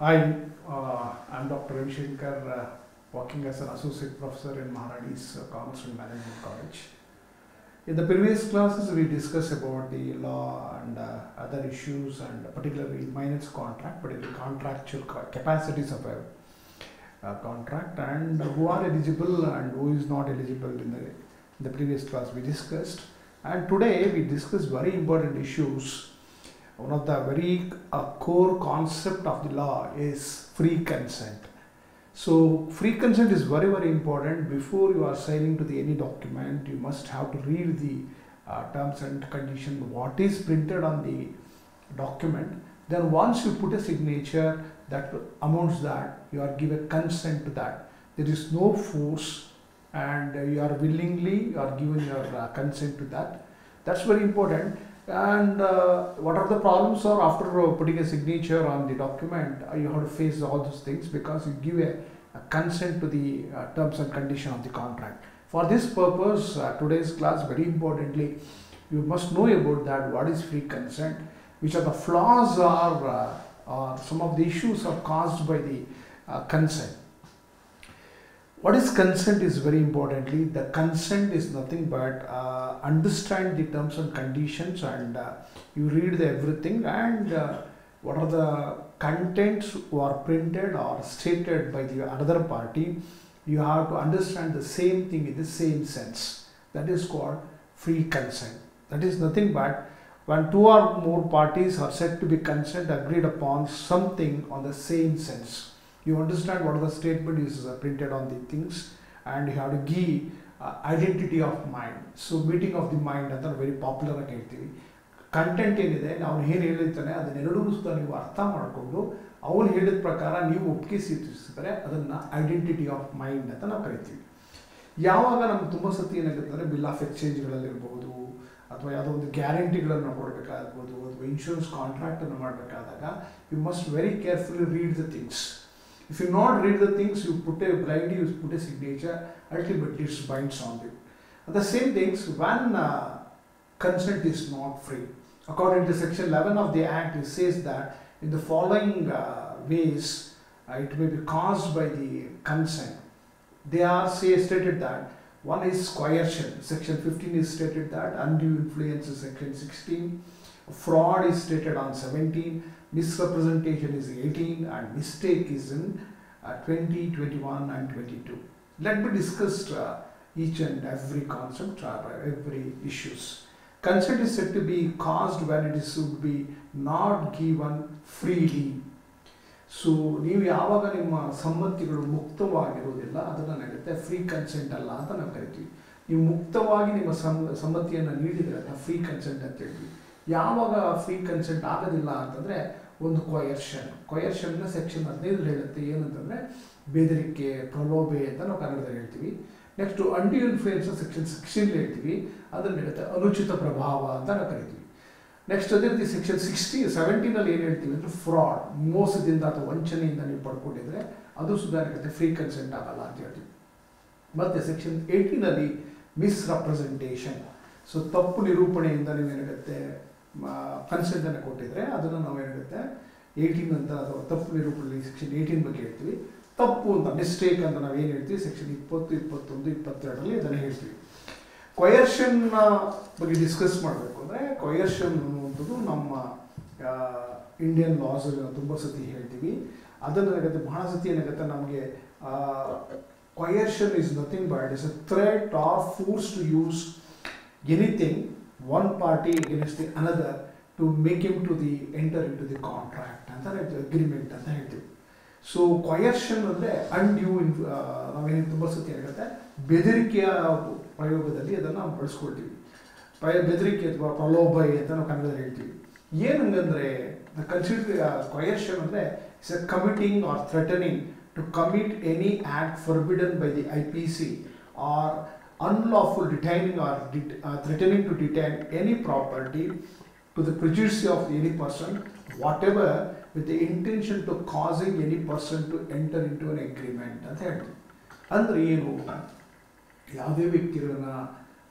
Hi, I'm Dr. Ravi Shankar, working as an associate professor in Maharadi's Commerce and Management College. In the previous classes, we discussed about the law and other issues, and particularly minus contract, particularly contractual capacities of a contract, and who are eligible and who is not eligible. In the previous class, we discussed, and today we discuss very important issues. One of the very core concept of the law is free consent. So free consent is very important. Before you are signing to any document, you must have to read the terms and conditions, what is printed on the document. Then once you put a signature, that amounts that you are given consent to that. There is no force, and you are willingly given your consent to that. That's very important. And what are the problems are after putting a signature on the document, you have to face all those things because you give a consent to the terms and condition of the contract. For this purpose, today's class, very importantly, you must know about that, what is free consent, which are the flaws or some of the issues are caused by the consent. What is consent is very importantly, the consent is nothing but understand the terms and conditions, and you read everything, and what are the contents who are printed or stated by the other party, you have to understand the same thing in the same sense. That is called free consent. That is nothing but when two or more parties are said to be consent agreed upon something on the same sense. You understand what the statement is printed on the things, and you have to give identity of mind. So meeting of the mind ಅಂತ very popular ಆಗಿ ಹೇಳ್ತೀವಿ. Content ಏನಿದೆ, ಅವನು ಏನು ಹೇಳಿರ್ತಾನೆ ಅದನ್ನೆರಡೂ ಸಹ ನೀವು ಅರ್ಥ ಮಾಡಿಕೊಂಡು ಅವನು ಹೇಳಿದ ಪ್ರಕಾರ ನೀವು ಒಪ್ಪಿಗೆ ಸೂಚಿಸಿದರೆ ಅದನ್ನು ಐಡೆಂಟಿಟಿ ಆಫ್ ಮೈಂಡ್ ಅಂತ ನಾವು ಕರಿತೀವಿ. ಯಾವಾಗ ನಮ್ಗೆ ತುಂಬ ಸತಿ ಏನಾಗುತ್ತೆ ಅಂದರೆ ಬಿಲ್ ಆಫ್ ಎಕ್ಸ್ಚೇಂಜ್ಗಳಲ್ಲಿರ್ಬೋದು, ಅಥವಾ ಯಾವುದೋ ಒಂದು ಗ್ಯಾರಂಟಿಗಳನ್ನು ಕೊಡಬೇಕಾಗ್ಬೋದು, ಅಥವಾ ಇನ್ಶೂರೆನ್ಸ್ ಕಾಂಟ್ರಾಕ್ಟನ್ನು ಮಾಡಬೇಕಾದಾಗ you must very carefully read the things. If you not read the things, you put a blindly, you put a signature, ultimately it binds on you. And the same things when consent is not free. According to section 11 of the Act, it says that in the following ways it may be caused by the consent. They are stated that one is coercion. Section 15 is stated that undue influence is section 16. Fraud is stated on 17. Misrepresentation is 18, and mistake is in 20, 21 and 22. Let me discuss each and every concept or every issues. Consent is said to be caused when it should be not given freely. So ನೀವು ಯಾವಾಗ ನಿಮ್ಮ ಸಮ್ಮತಿಗಳು ಮುಕ್ತವಾಗಿರುವುದಿಲ್ಲ ಅದನ್ನು ನಾಗುತ್ತೆ free consent ಅಲ್ಲ ಅಂತ ನಾವು ಕರಿತೀವಿ. ನೀವು ಮುಕ್ತವಾಗಿ ನಿಮ್ಮ ಸಮ್ಮತಿಯನ್ನು ನೀಡಿದರೆ ಅದನ್ನು ಫ್ರೀ ಕನ್ಸೆಂಟ್ ಅಂತ ಹೇಳ್ತೀವಿ. ಯಾವಾಗ ಫ್ರೀ ಕನ್ಸೆಂಟ್ ಆಗೋದಿಲ್ಲ ಅಂತಂದರೆ ಒಂದು ಕೊಯರ್ಷನ್ನ ಸೆಕ್ಷನ್ 15 ಹೇಳುತ್ತೆ, ಏನಂತಂದರೆ ಬೆದರಿಕೆ, ಪ್ರಲೋಭೆ ಅಂತ ನಾವು ಕನ್ನಡದಲ್ಲಿ ಹೇಳ್ತೀವಿ. ನೆಕ್ಸ್ಟು ಅಂಡ್ಯೂ ಇನ್ಫ್ಲೂಯೆನ್ಸ್ ಸೆಕ್ಷನ್ 16 ಹೇಳ್ತೀವಿ, ಅದನ್ನು ಹೇಳುತ್ತೆ ಅನುಚಿತ ಪ್ರಭಾವ ಅಂತ ನಾವು ಕರಿತೀವಿ. ನೆಕ್ಸ್ಟ್ ಅದೇ ರೀತಿ ಸೆಕ್ಷನ್ 17 ಏನು ಹೇಳ್ತೀವಿ ಅಂದರೆ ಫ್ರಾಡ್, ಮೋಸದಿಂದ ಅಥವಾ ವಂಚನೆಯಿಂದ ನೀವು ಪಡ್ಕೊಂಡಿದ್ರೆ ಅದು ಸುಧಾರಿಸುತ್ತೆ, ಫ್ರೀ ಕನ್ಸೆಂಟ್ ಆಗಲ್ಲ ಅಂತ ಹೇಳ್ತೀವಿ. ಮತ್ತು ಸೆಕ್ಷನ್ 18 ಮಿಸ್ರೆಪ್ರೆಸೆಂಟೇಷನ್, ಸೊ ತಪ್ಪು ನಿರೂಪಣೆಯಿಂದ ನೀವೇನಾಗುತ್ತೆ ಕನ್ಸೆಂಟನ್ನು ಕೊಟ್ಟಿದ್ರೆ ಅದನ್ನು ನಾವು ಏನಾಗುತ್ತೆ 18 ಅಂತ, ಅಥವಾ ತಪ್ಪು ನಿರೂಪಣೆ ಸೆಕ್ಷನ್ 18 ಬಗ್ಗೆ ಹೇಳ್ತೀವಿ. ತಪ್ಪು ಅಂತ ಮಿಸ್ಟೇಕ್ ಅಂತ ನಾವು ಏನು ಹೇಳ್ತೀವಿ ಸೆಕ್ಷನ್ 20, 21, 22 ಅದನ್ನು ಹೇಳ್ತೀವಿ. ಕೊಯರ್ಷನ್ ಬಗ್ಗೆ ಡಿಸ್ಕಸ್ ಮಾಡಬೇಕು ಅಂದರೆ ಕೊಯರ್ಷನ್ ಅನ್ನುವಂಥದ್ದು ನಮ್ಮ ಇಂಡಿಯನ್ ಲಾಸಲ್ಲಿ ನಾವು ತುಂಬ ಸತಿ ಹೇಳ್ತೀವಿ. ಅದನ್ನು ಏನಾಗುತ್ತೆ ಬಹಳ ಸತಿ ಏನಾಗುತ್ತೆ ನಮಗೆ coercion is nothing but is a threat or force to use anything one party against the another to make him to the enter into the contract ಅಂತ ಅಗ್ರಿಮೆಂಟ್ ಅಂತ ಹೇಳ್ತೀವಿ. ಸೊ ಕೊಯರ್ಷನ್ ಅಂದರೆ ಅನ್ಡ್ಯೂ ನಾವೇನು ತುಂಬ ಸತಿ ಆಗುತ್ತೆ ಬೆದರಿಕೆಯ ಪ್ರಯೋಗದಲ್ಲಿ ಅದನ್ನು ನಾವು ಬಳಸ್ಕೊಳ್ತೀವಿ. ಬೆದರಿಕೆ ಅಥವಾ ಪ್ರಲೋಭ ಅಂತ ನಾವು ಕನ್ನಡದಲ್ಲಿ ಹೇಳ್ತೀವಿ. ಏನಂಗಂದರೆ ಕನ್ಸಿಡರ್ ಕೊಯರ್ಷನ್ ಅಂದರೆ it's a committing or threatening to commit any act forbidden by the IPC or unlawful detaining or threatening to detain any property to the prejudice of any person, whatever, with the intention to causing any person to enter into an agreement ಅಂತ ಹೇಳ್ತೀವಿ. ಅಂದರೆ ಏನು, ಯಾವುದೇ ವ್ಯಕ್ತಿಗಳನ್ನ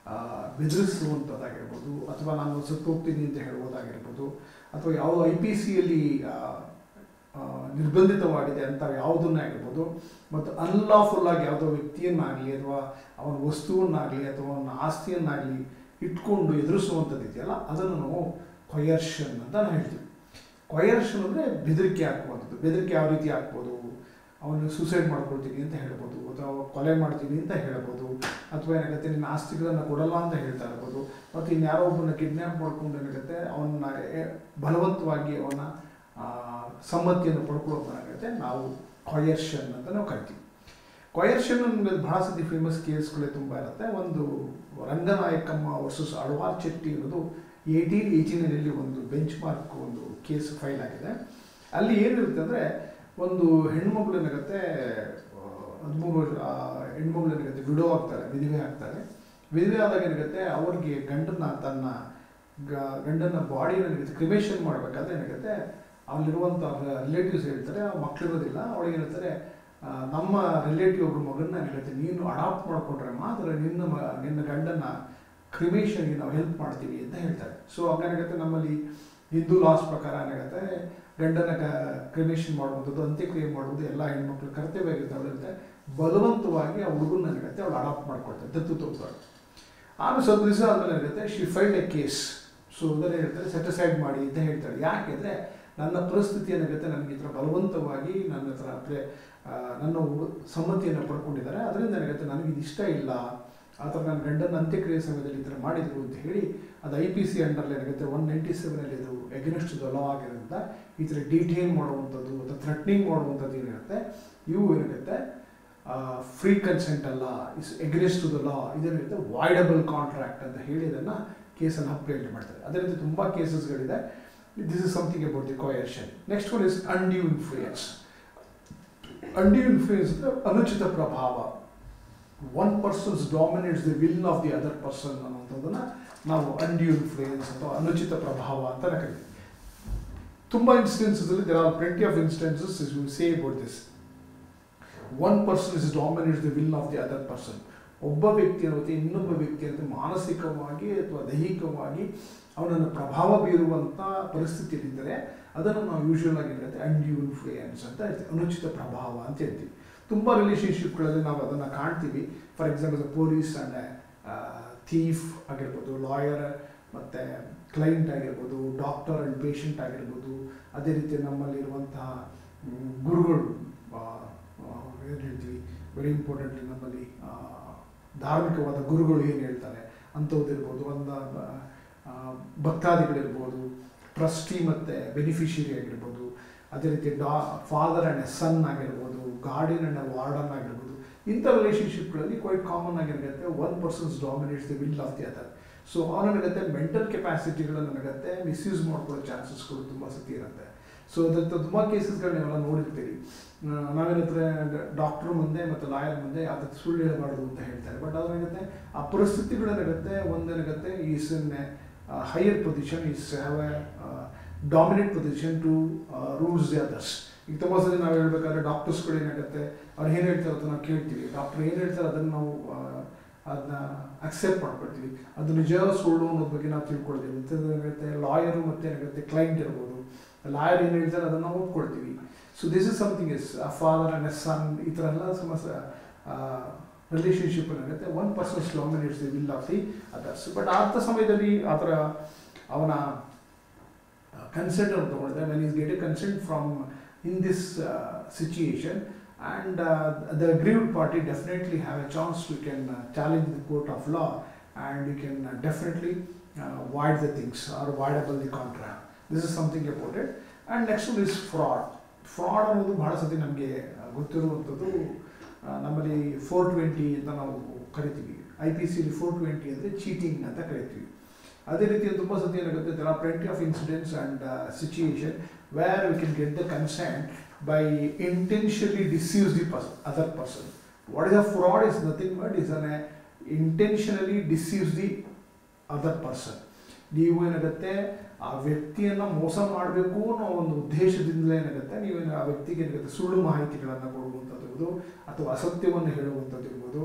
ಬೆದರಿಸುವಂಥದ್ದಾಗಿರ್ಬೋದು, ಅಥವಾ ನಾನು ಸತ್ತು ಹೋಗ್ತೀನಿ ಅಂತ ಹೇಳ್ಬೋದಾಗಿರ್ಬೋದು, ಅಥವಾ ಯಾವ IPCಯಲ್ಲಿ ನಿರ್ಬಂಧಿತವಾಗಿದೆ ಅಂತ ಯಾವುದನ್ನೇ ಆಗಿರ್ಬೋದು, ಮತ್ತು ಅನ್ಲಾಫುಲ್ಲಾಗಿ ಯಾವುದೋ ವ್ಯಕ್ತಿಯನ್ನಾಗಲಿ ಅಥವಾ ಅವನ ವಸ್ತುವನ್ನಾಗಲಿ ಅಥವಾ ಅವನ ಆಸ್ತಿಯನ್ನಾಗಲಿ ಇಟ್ಕೊಂಡು ಎದುರಿಸುವಂಥದ್ದು ಇದೆಯಲ್ಲ, ಅದನ್ನು ನಾವು ಕೊಯರ್ಷನ್ ಅಂತ ನಾವು ಹೇಳ್ತೀವಿ. ಕೊಯರ್ಷನ್ ಅಂದರೆ ಬೆದರಿಕೆ ಹಾಕುವಂಥದ್ದು. ಬೆದರಿಕೆ ಯಾವ ರೀತಿ ಹಾಕ್ಬೋದು? ಅವನು ಸೂಸೈಡ್ ಮಾಡ್ಕೊಳ್ತೀನಿ ಅಂತ ಹೇಳ್ಬೋದು, ಅಥವಾ ಕೊಲೆ ಮಾಡ್ತೀನಿ ಅಂತ ಹೇಳ್ಬೋದು, ಅಥವಾ ಏನಾಗುತ್ತೆ ನಿನ್ನ ಆಸ್ತಿಗಳನ್ನು ಕೊಡಲ್ಲ ಅಂತ ಹೇಳ್ತಾ ಇರ್ಬೋದು, ಮತ್ತು ಇನ್ಯಾರೋ ಒಬ್ಬನ ಕಿಡ್ನ್ಯಾಪ್ ಮಾಡ್ಕೊಂಡು ಏನಾಗುತ್ತೆ ಅವನ್ನ ಬಲವಂತವಾಗಿ ಅವನ ಸಮ್ಮತಿಯನ್ನು ಪಡ್ಕೊಳ್ಳೋದಾಗುತ್ತೆ ನಾವು ಕೊಯರ್ಷನ್ ಅಂತ ನಾವು ಕರಿತೀವಿ. ಕೊಯರ್ಷನ್ ನಮಗೆ ಬಹಳ ಸತಿ ಫೇಮಸ್ ಕೇಸ್ಗಳೇ ತುಂಬ ಇರುತ್ತೆ. ಒಂದು ರಂಗನಾಯಕಮ್ಮ ವರ್ಸಸ್ ಅಳ್ವಾರ್ ಚೆಟ್ಟಿ ಅನ್ನೋದು 1889 ಒಂದು ಬೆಂಚ್ ಮಾರ್ಕ್ ಒಂದು ಕೇಸ್ ಫೈಲ್ ಆಗಿದೆ. ಅಲ್ಲಿ ಏನಿರುತ್ತೆ ಅಂದರೆ, ಒಂದು ಹೆಣ್ಮಗಳು ಏನಾಗುತ್ತೆ 13 ಹೆಣ್ಮಗಳು ಏನಾಗುತ್ತೆ ವಿಡೋ ಆಗ್ತಾರೆ, ವಿಧವೆ ಆಗ್ತಾರೆ. ವಿಧವೆ ಆದಾಗ ಏನಾಗುತ್ತೆ ಅವ್ರಿಗೆ ಗಂಡನ ಬಾಡಿನ ಕ್ರಿಮೇಷನ್ ಮಾಡಬೇಕಾದ್ರೆ ಏನಾಗುತ್ತೆ ಅಲ್ಲಿರುವಂಥ ರಿಲೇಟಿವ್ಸ್ ಹೇಳ್ತಾರೆ, ಮಕ್ಕಳಿರೋದಿಲ್ಲ, ಅವಳಿಗೆ ಹೇಳ್ತಾರೆ ನಮ್ಮ ರಿಲೇಟಿವ್ ಒಬ್ಬರು ಮಗನ್ನ ಏನಾಗುತ್ತೆ ನೀನು ಅಡಾಪ್ಟ್ ಮಾಡಿಕೊಂಡ್ರೆ ಮಾತ್ರ ನಿನ್ನ ಗಂಡನ ಕ್ರಿಮೇಷನ್ಗೆ ನಾವು ಹೆಲ್ಪ್ ಮಾಡ್ತೀವಿ ಅಂತ ಹೇಳ್ತಾರೆ. ಸೊ ಹಂಗೇನಾಗುತ್ತೆ ನಮ್ಮಲ್ಲಿ ಹಿಂದೂ ಲಾಸ್ ಪ್ರಕಾರ ಏನಾಗುತ್ತೆ ಗಂಡನ ಕ್ರಿಮೇಷನ್ ಮಾಡುವಂಥದ್ದು, ಅಂತ್ಯಕ್ರಿಯೆ ಮಾಡುವುದು ಎಲ್ಲ ಹೆಣ್ಮಕ್ಳು ಕರ್ತವ್ಯ ಆಗಿರುತ್ತೆ. ಅವಳಿರುತ್ತೆ ಬಲವಂತವಾಗಿ ಆ ಹುಡುಗನ ಏನಾಗುತ್ತೆ ಅವಳು ಅಡಾಪ್ಟ್ ಮಾಡ್ಕೊಳ್ತಾರೆ, ದತ್ತು ತೋರ್ತಾಳೆ. ಆಮೇಲೆ ಸ್ವಲ್ಪ ದಿವಸ ಆದಮೇಲೆ ಏನಾಗುತ್ತೆ she filed A case. So ಅದನ್ನು ಹೇಳ್ತಾರೆ ಸೆಟಿಸೈಡ್ ಮಾಡಿ ಅಂತ ಹೇಳ್ತಾಳೆ. ಯಾಕೆಂದರೆ ನನ್ನ ಪರಿಸ್ಥಿತಿ ಏನಾಗುತ್ತೆ ನನಗೆ ಈ ಥರ ಬಲವಂತವಾಗಿ ನನ್ನ ನನ್ನ ಸಮ್ಮತಿಯನ್ನು ಪಡ್ಕೊಂಡಿದ್ದಾರೆ, ಅದರಿಂದ ಏನಾಗುತ್ತೆ ನನಗಿದು ಇಷ್ಟ ಇಲ್ಲ, ಆ ಥರ ನನ್ನ ಗಂಡನ ಅಂತ್ಯಕ್ರಿಯೆ ಸಮಯದಲ್ಲಿ ಈ ಥರ ಮಾಡಿದರು ಅಂತ ಹೇಳಿ ಅದು IPC ಅಂಡರ್ಲಿ ಏನಾಗುತ್ತೆ 197 ಇದು ಎಗೇನ್ಸ್ಟ್ ದ ಲಾ ಆಗಿರೋದ್ರಿಂದ ಈ ಥರ ಡೀಟೇನ್ ಮಾಡುವಂಥದ್ದು ಅಥವಾ ಥ್ರೆಟ್ನಿಂಗ್ ಮಾಡುವಂಥದ್ದು ಏನಿರುತ್ತೆ ಇವು ಏನಾಗುತ್ತೆ ಫ್ರೀ ಕನ್ಸೆಂಟ್ ಅಲ್ಲ, ಇಸ್ ಎಗೇನ್ಸ್ಟ್ ದ ಲಾ, ಇದೇನಿರುತ್ತೆ ವಾಯ್ಡಬಲ್ ಕಾಂಟ್ರಾಕ್ಟ್ ಅಂತ ಹೇಳಿ ಇದನ್ನು ಕೇಸನ್ನು ಅಪ್ಲೈ ಮಾಡ್ತಾರೆ. ಅದೇ ರೀತಿ ತುಂಬ ಕೇಸಸ್ಗಳಿದೆ. This is something about the coercion. Next one is undue influence. Undue influence ಅಂದರೆ ಅನುಚಿತ ಪ್ರಭಾವ. One persons dominates the will of the other person ಅನ್ನೋಂಥದ್ದನ್ನು ನಾವು ಅನ್ಡ್ಯೂ ಇನ್ಫ್ಲೂಯೆನ್ಸ್ ಅಥವಾ ಅನುಚಿತ ಪ್ರಭಾವ ಅಂತ ಕರಿತೀವಿ. ತುಂಬ ಇನ್ಸ್ಟೆನ್ಸಲ್ಲಿ there are plenty of instances you say about this. One person is dominates the will of the other person. ಒಬ್ಬ ವ್ಯಕ್ತಿ ಅನ್ನೋದು ಇನ್ನೊಬ್ಬ ವ್ಯಕ್ತಿ ಅಂತ ಮಾನಸಿಕವಾಗಿ ಅಥವಾ ದೈಹಿಕವಾಗಿ ಅವನನ್ನು ಪ್ರಭಾವ ಬೀರುವಂಥ ಪರಿಸ್ಥಿತಿಯಲ್ಲಿದ್ದರೆ ಅದನ್ನು ನಾವು ಯೂಶುವಲ್ ಆಗಿ ಇರುತ್ತೆ ಅನ್ಡ್ಯೂ ಇನ್ಫ್ಲೂಯೆನ್ಸ್ ಅಂತ ಹೇಳ್ತೀವಿ, ಅನುಚಿತ ಪ್ರಭಾವ ಅಂತ ಹೇಳ್ತೀವಿ. ತುಂಬ ರಿಲೇಷನ್ಶಿಪ್ಗಳಲ್ಲಿ ನಾವು ಅದನ್ನು ಕಾಣ್ತೀವಿ. For example police and thief ಆಗಿರ್ಬೋದು, ಲಾಯರ್ ಮತ್ತು ಕ್ಲೈಂಟ್ ಆಗಿರ್ಬೋದು, ಡಾಕ್ಟರ್ ಆ್ಯಂಡ್ ಪೇಷಂಟ್ ಆಗಿರ್ಬೋದು. ಅದೇ ರೀತಿ ನಮ್ಮಲ್ಲಿರುವಂತಹ ಗುರುಗಳು ಏನು ಹೇಳ್ತೀವಿ ವೆರಿ ಇಂಪಾರ್ಟೆಂಟ್ಲಿ ನಮ್ಮಲ್ಲಿ ಧಾರ್ಮಿಕವಾದ ಗುರುಗಳು ಏನು ಹೇಳ್ತಾರೆ ಅಂಥದ್ದಿರ್ಬೋದು, ಒಂದು ಭಕ್ತಾದಿಗಳಿರ್ಬೋದು, ಟ್ರಸ್ಟಿ ಮತ್ತು ಬೆನಿಫಿಷಿಯರಿ ಆಗಿರ್ಬೋದು, ಅದೇ ರೀತಿ ಫಾದರ್ ಆ್ಯಂಡ್ ಎ ಸನ್ ಆಗಿರ್ಬೋದು, ಗಾರ್ಡಿಯನ್ ಆ್ಯಂಡ್ ಎ ವಾರ್ಡನ್ ಆಗಿರ್ಬೋದು. ಇಂಥ ರಿಲೇಷನ್ಶಿಪ್ಗಳಲ್ಲಿ ಕ್ವೈಟ್ ಕಾಮನ್ ಆಗಿರುತ್ತೆ one persons dominates the will of the other. So ಅವನಿಗತ್ತೆ ಮೆಂಟಲ್ ಕೆಪಾಸಿಟಿಗಳು ನನಗತ್ತೆ ಮಿಸ್ಯೂಸ್ ಮಾಡ್ಕೊಳ್ಳೋ ಚಾನ್ಸಸ್ಗಳು ತುಂಬ ಸತಿ ಇರುತ್ತೆ. ಸೊ ಅದಂಥ ತುಂಬ ಕೇಸಸ್ಗಳು ನೀವೆಲ್ಲ ನೋಡಿರ್ತೀರಿ. ನಾವೇನಂದ್ರೆ ಡಾಕ್ಟ್ರ್ ಮುಂದೆ ಮತ್ತು ಲಾಯರ್ ಮುಂದೆ ಅದಕ್ಕೆ ಸುಳ್ಳು ಹೇಳಬಾರ್ದು ಅಂತ ಹೇಳ್ತಾರೆ. ಬಟ್ ಅದೇನಾಗುತ್ತೆ ಆ ಪರಿಸ್ಥಿತಿಗಳೇನಾಗುತ್ತೆ ಒಂದೇನಾಗುತ್ತೆ is in a higher position, is have a dominate position to rules the others. ಈಗ ತುಂಬ ಸರಿ ನಾವು ಹೇಳ್ಬೇಕಾದ್ರೆ ಡಾಕ್ಟರ್ಸ್ಗಳು ಏನಾಗುತ್ತೆ ಅವ್ರು ಏನು ಹೇಳ್ತಾರೆ ಅಂತ ನಾವು ಕೇಳ್ತೀವಿ. ಡಾಕ್ಟ್ರ್ ಏನು ಹೇಳ್ತಾರೆ ಅದನ್ನು ನಾವು ಅದನ್ನ ಅಕ್ಸೆಪ್ಟ್ ಮಾಡ್ಕೊಳ್ತೀವಿ. ಅದು ನಿಜ ಸುಳ್ಳು ಅನ್ನೋದ್ರ ಬಗ್ಗೆ ನಾವು ತಿಳ್ಕೊಳ್ತೀವಿ. ಮತ್ತು ಏನಾಗುತ್ತೆ ಲಾಯರು ಮತ್ತು ಏನಾಗುತ್ತೆ ಕ್ಲೈಂಟ್ ಇರ್ಬೋದು, ಲಾಯರ್ ಏನು ಹೇಳ್ತಾರೆ ಅದನ್ನು ನಾವು ಒಪ್ಕೊಳ್ತೀವಿ. So this is something is father and a son, ಈ ಥರ ಎಲ್ಲ ಸಮಸ್ಯೆ ರಿಲೇಷನ್ಶಿಪ್ ಏನಾಗುತ್ತೆ one persons dominates the will of the others. But ಅಂಥ ಸಮಯದಲ್ಲಿ ಆ ಥರ ಅವನ ಕನ್ಸೆಂಟ್ ಅನ್ನು ತೊಗೊಂಡಿದೆ. When is get a consent from in this situation and the aggrieved party definitely have a chance to can challenge the court of law and you can definitely void the things or voidable the contract. This is something about it. And next one is fraud. Fraud ಅನ್ನೋದು ಬಹಳ ಸತಿ ನಮಗೆ ಗೊತ್ತಿರುವಂಥದ್ದು. ನಮ್ಮಲ್ಲಿ 420 ಅಂತ ನಾವು ಕರಿತೀವಿ. IPCಲಿ 420 ಅಂದರೆ cheating ಅಂತ ಕರಿತೀವಿ. ಅದೇ ರೀತಿ ತುಂಬ ಸತಿ ಏನಾಗುತ್ತೆ there are plenty of incidents and situation where we can get the consent by intentionally deceive the other person. What is a fraud is nothing but is an intentionally deceive the other person. ನೀವು ಏನಾಗುತ್ತೆ ಆ ವ್ಯಕ್ತಿಯನ್ನು ಮೋಸ ಮಾಡಬೇಕು ಅನ್ನೋ ಒಂದು ಉದ್ದೇಶದಿಂದಲೇ ಏನಾಗುತ್ತೆ ನೀವೇನು ಆ ವ್ಯಕ್ತಿಗೆ ಏನಾಗುತ್ತೆ ಸುಳ್ಳು ಮಾಹಿತಿಗಳನ್ನು ಕೊಡುವಂಥದ್ದು ಇರ್ಬೋದು ಅಥವಾ ಅಸತ್ಯವನ್ನು ಹೇಳುವಂಥದ್ದು ಇರ್ಬೋದು,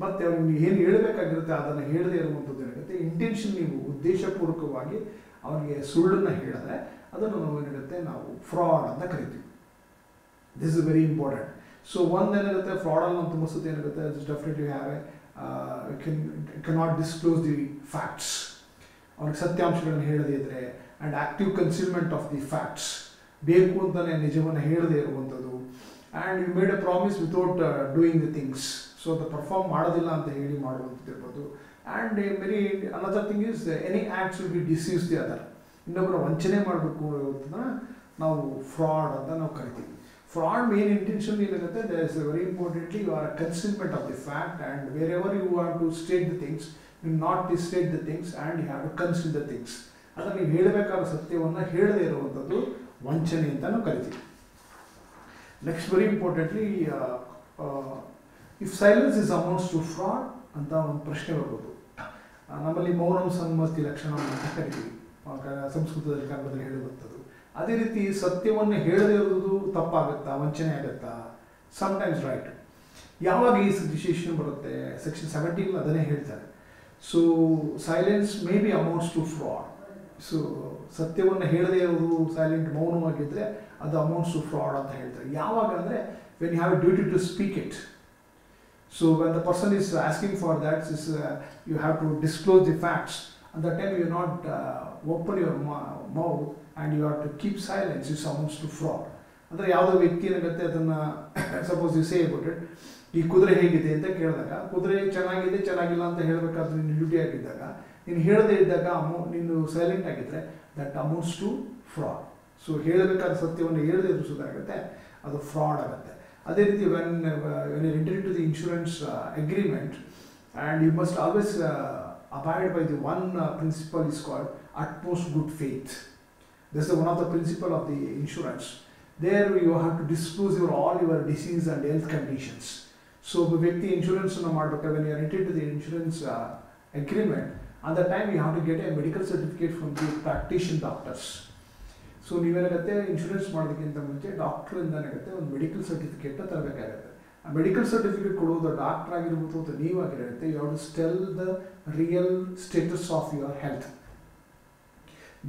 ಮತ್ತು ಅವ್ರಿಗೆ ಏನು ಹೇಳಬೇಕಾಗಿರುತ್ತೆ ಅದನ್ನು ಹೇಳದೇ ಇರುವಂಥದ್ದು ಏನಾಗುತ್ತೆ ಇಂಟೆನ್ಷನ್, ನೀವು ಉದ್ದೇಶಪೂರ್ವಕವಾಗಿ ಅವನಿಗೆ ಸುಳ್ಳನ್ನು ಹೇಳಿದ್ರೆ ಅದನ್ನು ನಾವು ಏನಾಗುತ್ತೆ ನಾವು ಫ್ರಾಡ್ ಅಂತ ಕರಿತೀವಿ. This is very important. So ಒಂದೇನಾಗುತ್ತೆ, ಫ್ರಾಡಲ್ಲಿ ನಾವು ತುಂಬ ಸತಿ ಏನಾಗುತ್ತೆ, definitely have cannot disclose the facts, ಅವ್ರಿಗೆ ಸತ್ಯಾಂಶಗಳನ್ನು ಹೇಳದೇ ಇದ್ದರೆ, and active concealment of the facts, ಬೇಕು ಅಂತಲೇ ನಿಜವನ್ನು ಹೇಳದೇ ಇರುವಂಥದ್ದು, and you made a promise without doing the things, so ಅದು ಪರ್ಫಾರ್ಮ್ ಮಾಡೋದಿಲ್ಲ ಅಂತ ಹೇಳಿ ಮಾಡುವಂಥದ್ದು ಇರ್ಬೋದು. And very another thing is any acts will be deceives the other, ಇನ್ನೊಬ್ಬರ ವಂಚನೆ ಮಾಡಬೇಕು ಅನ್ನೋದನ್ನ ನಾವು ಫ್ರಾಡ್ ಅಂತ ನಾವು ಕರಿತೀವಿ. ಫ್ರಾಡ್ ಮೇನ್ ಇಂಟೆನ್ಷನ್ ಏನಾಗುತ್ತೆ, there is very importantly you are concealment of the fact, and where ever you want to state the things, you not state the things and you have to conceal the things. ಅಂದರೆ ನೀವು ಹೇಳಬೇಕಾದ ಸತ್ಯವನ್ನು ಹೇಳದೇ ಇರುವಂಥದ್ದು ವಂಚನೆ ಅಂತ ನಾವು ಕರಿತೀವಿ. Next very importantly, if silence is amounts to fraud ಅಂತ ಒಂದು ಪ್ರಶ್ನೆ ಬರ್ಬೋದು. ನಮ್ಮಲ್ಲಿ ಮೌನಂ ಸಮ್ಮತಿ ಲಕ್ಷಣ ಅಂತ ಕರಿತೀವಿ, ಸಂಸ್ಕೃತದಲ್ಲಿ ಕನ್ನಡದಲ್ಲಿ ಹೇಳುವಂಥದ್ದು. ಅದೇ ರೀತಿ ಸತ್ಯವನ್ನು ಹೇಳದೇ ಇರೋದು ತಪ್ಪಾಗುತ್ತಾ, ವಂಚನೆ ಆಗುತ್ತಾ? Sometimes right. ಯಾವಾಗ ಈ ಸಿಚುಯೇಷನ್ ಬರುತ್ತೆ, ಸೆಕ್ಷನ್ 17 ಅದನ್ನೇ ಹೇಳ್ತಾರೆ. So silence may be amounts to fraud. So ಸತ್ಯವನ್ನು ಹೇಳದೇ ಇರೋದು, ಸೈಲೆಂಟ್ ಮೌನವಾಗಿದ್ದರೆ ಅದು ಅಮೌಂಟ್ಸ್ ಟು ಫ್ರಾಡ್ ಅಂತ ಹೇಳ್ತಾರೆ. ಯಾವಾಗ ಅಂದರೆ when you have a duty to speak it. So when the person is asking for that, you have to disclose the facts. At that time you not open your mouth and you have to keep silence. This amounts to fraud. ಅಂದರೆ ಯಾವುದೋ ವ್ಯಕ್ತಿ ಏನಾಗುತ್ತೆ, ಅದನ್ನು suppose you say about it, ಈ ಕುದುರೆ ಹೇಗಿದೆ ಅಂತ ಕೇಳಿದಾಗ, ಕುದುರೆ ಚೆನ್ನಾಗಿದೆ ಚೆನ್ನಾಗಿಲ್ಲ ಅಂತ ಹೇಳಬೇಕಾದ್ರೆ ನೀನು ಡ್ಯೂಟಿ ಆಗಿದ್ದಾಗ, ನೀನು ಹೇಳದೇ ಇದ್ದಾಗ ನೀನು ಸೈಲೆಂಟ್ ಆಗಿದ್ದರೆ that amounts to fraud. So ಹೇಳಬೇಕಾದ ಸತ್ಯವನ್ನು ಹೇಳದೇ ಇರಿಸೋದಾಗುತ್ತೆ, ಅದು ಫ್ರಾಡ್ ಆಗುತ್ತೆ. ಅದೇ ರೀತಿ when you enter in to the insurance agreement, and you must always abide by the one principle is called utmost good faith. This is one of the principle of the insurance. There you have to disclose all your disease and health conditions. So ಒಬ್ಬ ವ್ಯಕ್ತಿ ಇನ್ಶೂರೆನ್ಸನ್ನು ಮಾಡಬೇಕಾದ್ರೆ when you enter in to the insurance agreement, at that time you have to get a medical certificate from the practitioner doctors. So ನೀವೇನಾಗುತ್ತೆ, insurance ಮಾಡೋದಕ್ಕಿಂತ ಮುಂಚೆ ಡಾಕ್ಟ್ರಿಂದ ಏನಾಗುತ್ತೆ, ಒಂದು medical ಸರ್ಟಿಫಿಕೇಟ್ನ ತರಬೇಕಾಗುತ್ತೆ. ಆ ಮೆಡಿಕಲ್ ಸರ್ಟಿಫಿಕೇಟ್ ಕೊಡೋದು ಡಾಕ್ಟರ್ ಆಗಿರ್ಬೋದು ಅಥವಾ ನೀವಾಗಿರುತ್ತೆ. You have to tell the real status of your health.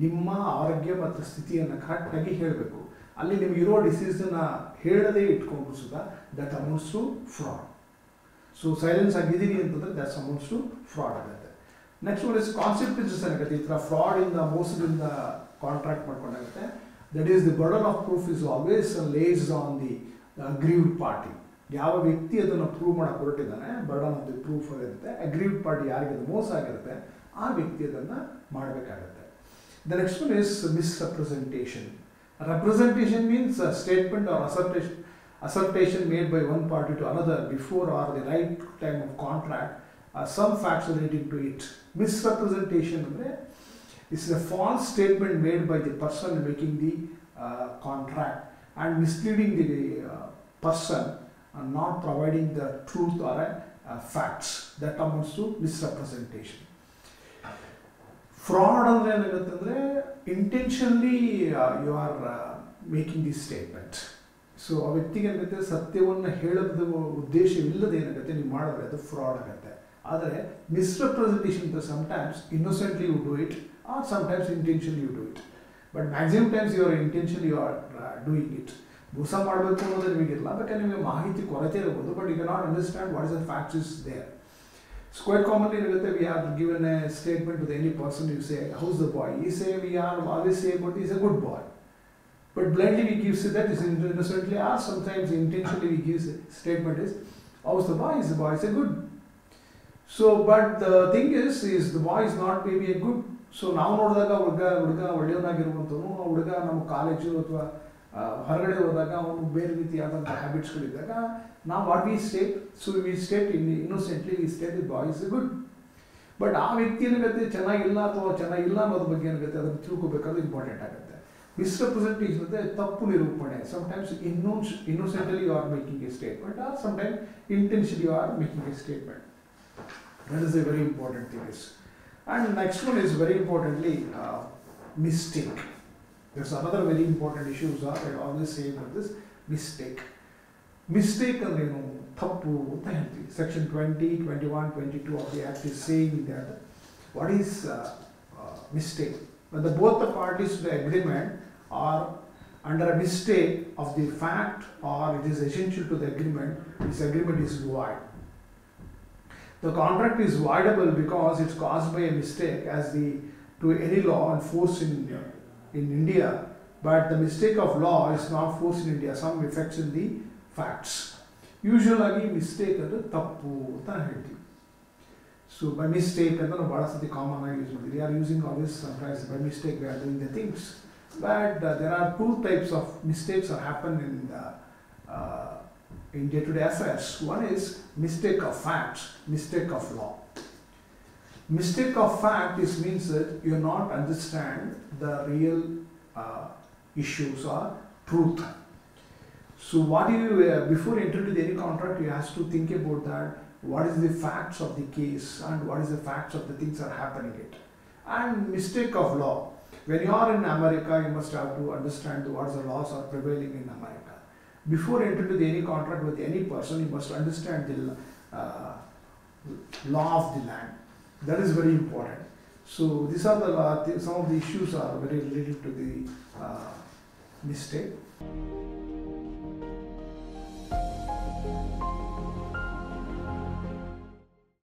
ನಿಮ್ಮ ಆರೋಗ್ಯ ಮತ್ತು ಸ್ಥಿತಿಯನ್ನು ಕರೆಕ್ಟಾಗಿ ಹೇಳಬೇಕು. ಅಲ್ಲಿ ನಿಮಗಿರೋ ಡಿಸೀಸನ್ನು ಹೇಳದೇ ಇಟ್ಕೊಂಡು ಸುಧಾ that amounts to fraud. So silence ಆಗಿದ್ದೀನಿ ಅಂತಂದರೆ ದಟ್ಸ್ ಅಮೌಂಟ್ಸ್ ಟು ಫ್ರಾಡ್ ಆಗುತ್ತೆ. ನೆಕ್ಸ್ಟ್ ಒನ್ ಇಸ್ ಕಾನ್ಸಿಕ್ವೆನ್ಸಸ್ ಏನಾಗುತ್ತೆ, ಈ ಥರ ಫ್ರಾಡಿಂದ ಮೋಸದಿಂದ ಕಾಂಟ್ರಾಕ್ಟ್ ಮಾಡ್ಕೊಂಡಾಗುತ್ತೆ. That is the burden of proof is always laced on the aggrieved party. ಯಾವ ವ್ಯಕ್ತಿ ಅದನ್ನು ಪ್ರೂವ್ ಮಾಡಕ್ಕೆ ಹೊರಟಿದ್ದಾನೆ, ಬರ್ಡನ್ ಆಫ್ ದಿ ಪ್ರೂಫ್ ಆಗಿರುತ್ತೆ. ಅಗ್ರೀವ್ಡ್ ಪಾರ್ಟಿ ಯಾರಿಗೆ ಅದು ಮೋಸ ಆಗಿರುತ್ತೆ ಆ ವ್ಯಕ್ತಿ ಅದನ್ನು ಮಾಡಬೇಕಾಗುತ್ತೆ. The next one is misrepresentation. Representation means a statement or assertion made by one party to another before or the right time of contract, some facts relating to it. Misrepresentation is a false statement made by the person making the contract and misleading the person and not providing the truth or facts. That amounts to misrepresentation. Fraud ಅಂದರೆ ಏನಾಗುತ್ತೆ ಅಂದರೆ intentionally you are making the statement. So ಆ ವ್ಯಕ್ತಿಗೆ ಏನಾಗುತ್ತೆ, ಸತ್ಯವನ್ನು ಹೇಳೋದ ಉದ್ದೇಶವಿಲ್ಲದೆ ಏನಾಗುತ್ತೆ ನೀವು ಮಾಡಿದ್ರೆ ಅದು ಫ್ರಾಡ್ ಆಗುತ್ತೆ. ಆದರೆ misrepresentation sometimes innocently you do it or sometimes intentionally you do it. But maximum times your intentionally you are doing it. ಮೋಸ ಮಾಡಬೇಕು ಅನ್ನೋದು ನಿಮಗಿರಲ್ಲ, ಬೇಕಾದ್ರೆ ನಿಮಗೆ ಮಾಹಿತಿ ಕೊರತೆ ಇರ್ಬೋದು, but you cannot understand what is the facts is there. So quite commonly we are given a statement to any person. You say, how's the boy? He say, we are always say, but he's a good boy. But blindly we give that is innocently, or sometimes intentionally we give statement is, how's the boy? Is the boy is a good. So but the thing is the boy is not maybe a good. So ನಾವು ನೋಡಿದಾಗ ಹುಡುಗ ಒಳ್ಳೆಯವನಾಗಿರುವಂಥವನು, ಹುಡುಗ ನಮ್ಮ college ಅಥವಾ ಹೊರಗಡೆ ಹೋದಾಗ ಅವನು ಬೇರೆ ರೀತಿಯಾದಂಥ ಹ್ಯಾಬಿಟ್ಸ್ಗಳಿದ್ದಾಗ ನಾವು what we state, so we state innocently we state the boy is good. But ಆ ವ್ಯಕ್ತಿ ಏನಾಗುತ್ತೆ, ಚೆನ್ನಾಗಿಲ್ಲ ಅಥವಾ ಚೆನ್ನಾಗಿಲ್ಲ ಅನ್ನೋದ್ರ ಬಗ್ಗೆ ಏನಾಗುತ್ತೆ ಅದನ್ನು ತಿಳ್ಕೊಬೇಕಾದ್ರೆ ಇಂಪಾರ್ಟೆಂಟ್ ಆಗುತ್ತೆ. ಮಿಸ್ರೆಪ್ರೆಸೆಂಟೇಷನ್ ಅಂದರೆ ತಪ್ಪು ನಿರೂಪಣೆ. Sometimes innocently you are making a statement or sometimes intentionally you are making a statement. That is a very important thing is. And next one is very importantly mistake. There's another very important issue I always say about this, mistake. Mistake andrenu thappu anta ಹೇಳ್ತೀವಿ. Section 20, 21, 22 of the Act is saying that what is mistake? When both the parties to the agreement are under a mistake of the fact or it is essential to the agreement, this agreement is void. The contract is voidable because it's caused by a mistake as the to any law enforced in India, but the mistake of law is not forced in India, some effects in the facts. Usually mistake is tappu anta ಹೇಳ್ತೀವಿ. So by mistake ಅಂತ ನಾವು ಬಹಳ ಸತಿ common ಆಗಿ use ಮಾಡ್ತೀವಿ. We are using always sometimes by mistake we are doing the things. But there are two types of mistakes that happen in day-to-day affairs. One is mistake of facts, mistake of law. Mistake of fact is means that you not understand the real issues or truth. So what you before entering into any contract, you have to think about that. What is the facts of the case and what is the facts of the things that are happening it. And mistake of law. When you are in America, you must have to understand what the laws are prevailing in America. Before entering into any contract with any person, you must understand the law of the land. That is very important. So these are some of the issues are very related to the mistake.